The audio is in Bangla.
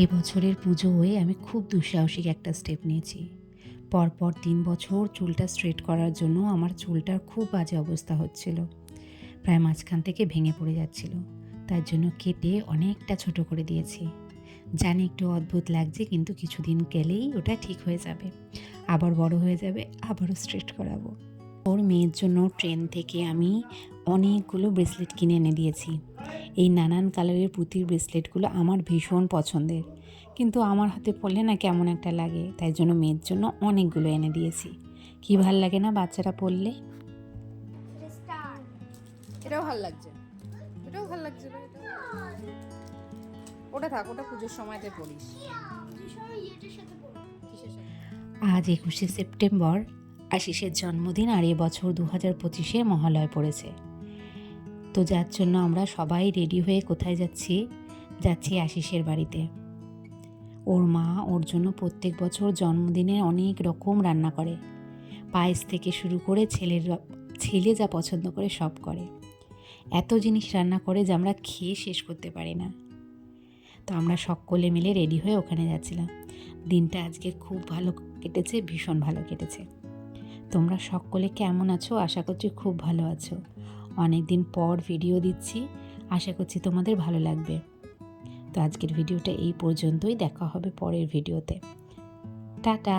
এই বছরের পুজোয় আমি খুব দুঃসাহসিক একটা স্টেপ নিয়েছি। পরপর ৩ বছর চুলটা স্ট্রেট করার জন্য আমার চুলটার খুব বাজে অবস্থা হচ্ছিল। প্রায় মাঝখান থেকে ভেঙে পড়ে যাচ্ছিল। তার জন্য কেটে অনেকটা ছোট করে দিয়েছি। জানি একটু অদ্ভুত লাগছে, কিন্তু কিছুদিন গেলেই ওটা ঠিক হয়ে যাবে। আবার বড় হয়ে যাবে, আবারও স্ট্রেট করাবো। ওর মেয়ের জন্য ট্রেন থেকে আমি অনেকগুলো ব্রেসলেট কিনে এনে দিয়েছি। এই নানান কালারের পুঁতির ব্রেসলেটগুলো আমার ভীষণ পছন্দের, কিন্তু আমার হাতে পরলে না কেমন একটা লাগে, তাই জন্য মেয়ের জন্য অনেকগুলো এনে দিয়েছি। কি ভাল লাগে না বাচ্চারা পরলে? এটাও ভাল লাগছে, এটাও ভাল লাগছে। ওটা থাক, ওটা পুজোর সময়তে পড়িস। আজ ২১শে সেপ্টেম্বর আশিসের জন্মদিন, আর এবছর ২০২৫-এ মহালয় পড়েছে। তো যার জন্য আমরা সবাই রেডি হয়ে কোথায় যাচ্ছি? যাচ্ছি আশিসের বাড়িতে। ওর মা ওর জন্য প্রত্যেক বছর জন্মদিনে অনেক রকম রান্না করে। পায়েস থেকে শুরু করে ছেলে যা পছন্দ করে সব করে। এত জিনিস রান্না করে যে আমরা খেয়ে শেষ করতে পারি না। তো আমরা সকলে মিলে রেডি হয়ে ওখানে যাচ্ছিলাম। দিনটা আজকে খুব ভালো কেটেছে, ভীষণ ভালো কেটেছে। তোমরা সকলে কেমন আছো? আশা করছি খুব ভালো আছো। অনেক দিন পর ভিডিও দিচ্ছি, আশা করছি তোমাদের ভালো লাগবে। তো আজকের ভিডিওটা এই পর্যন্তই, দেখা হবে পরের ভিডিওতে। টাটা।